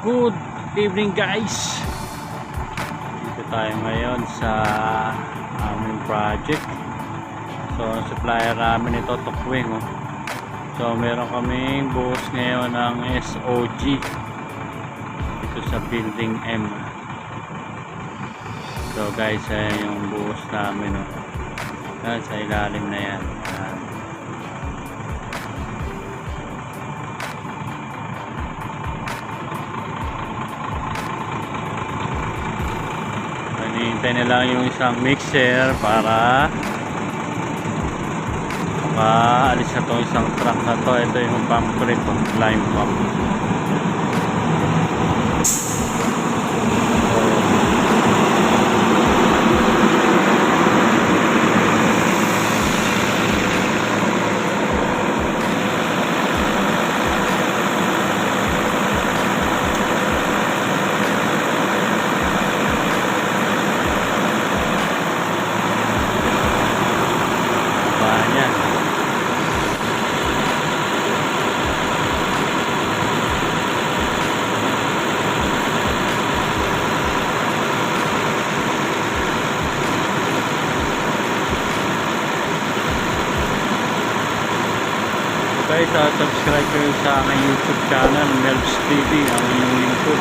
Good evening guys. Dito tayo ngayon sa aming project. So supplier namin ito, Tukwing oh. So meron kaming buhos ngayon ng SOG dito sa building M. So guys, ayan yung buhos namin oh. Yan, sa ilalim na yan. Hinihintay na lang yung isang mixer para maalis na itong isang truck na to. Ito yung concrete, lime pump. Guys, subscribe kayo sa aking YouTube channel, Melv'sTv, ang inyong lingkod.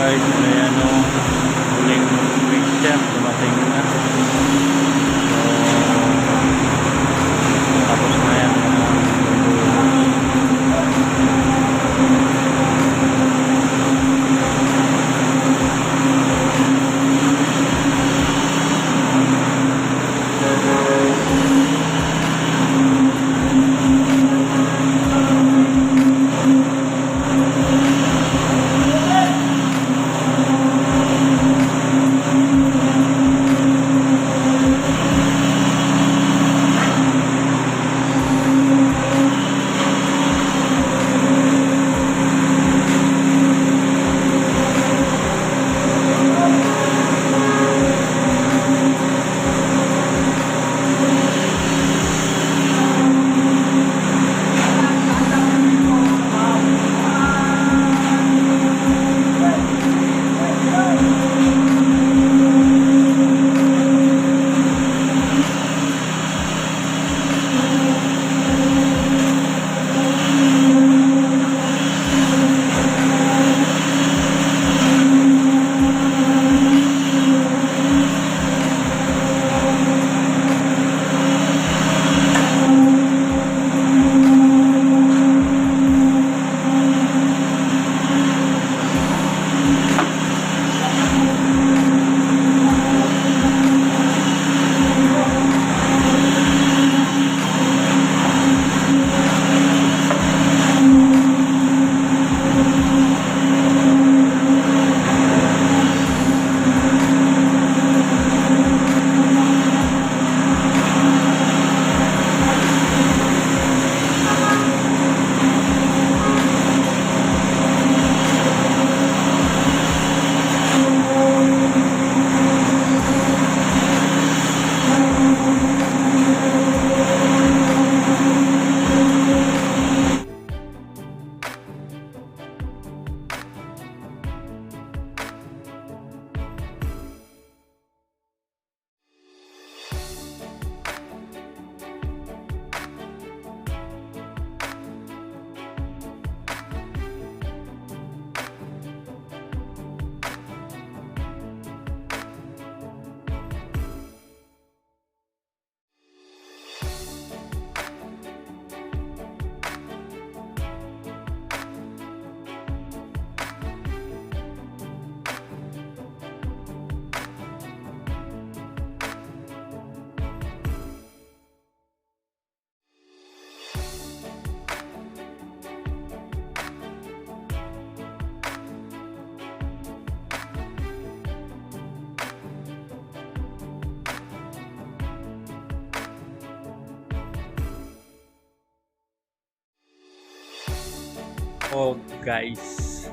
guys, may ano, huling picture dumating na. So tapos na yan. Oh guys,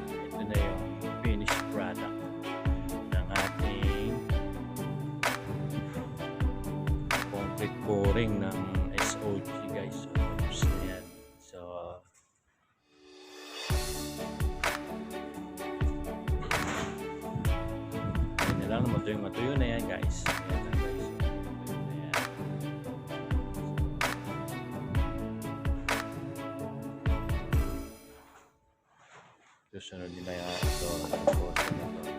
ito na yung finished product ng ating concrete pouring ng SOG guys. So, tapos na yan. So yun na lang, matuyo na yan guys. Ayan na guys. Susunod nila yan ito. Tapos na ito.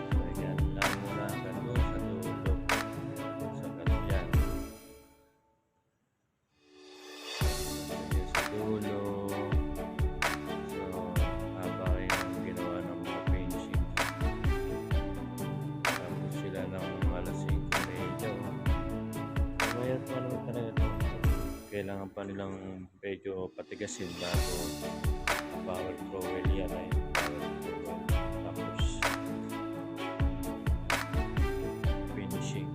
So yan lang muna hanggang doon sa dulo. Sa kanyan. Sa dulo. So habang yung ginawa ng mga finishing. Tapos sila ng alas 5 medyo. Kaya naman talaga ito. Kailangan pa nilang medyo patigasin bago power trowel yan ay power trowel. Tapos finishing.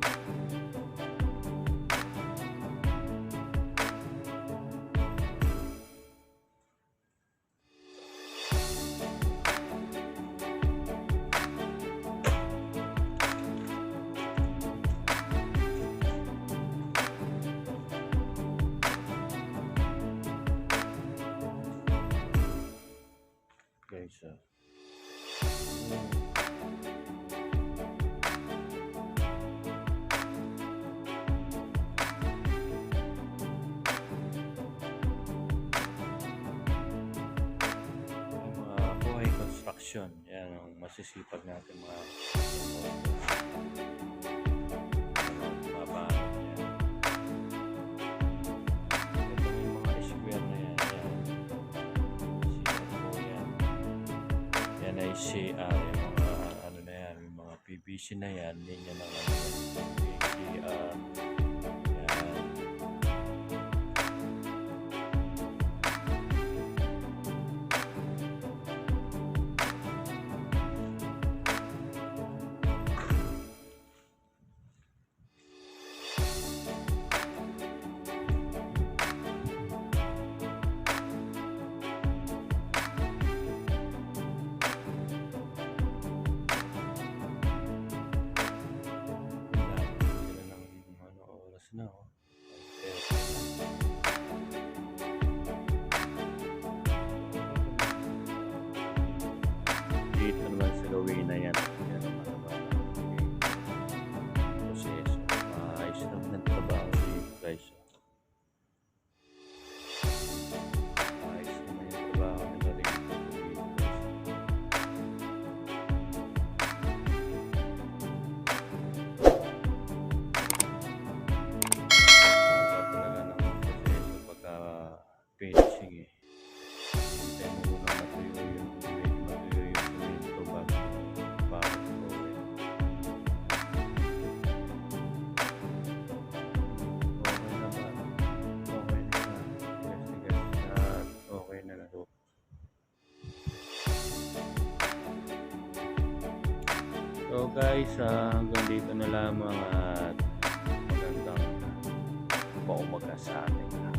Guys, construction. Yan ang masisipag natin mga baba. Yan. Ito yung mga square na yan. Yan ay CR. Yung mga ano na yan, yung mga PVC na yan. Linya na yan. CR. Na oh. Dito naman sa gawin na yan. Yan naman proseso. Maayos naman ng trabaho dito guys. Maayos naman yung trabaho nila dito guys. Finishing eh. Hintay mo muna matuyo yung semento bago gawin. Okay na ba? Okay na na. Okay na na to. So guys, hanggang dito na lamang at magandang paumaga sa ating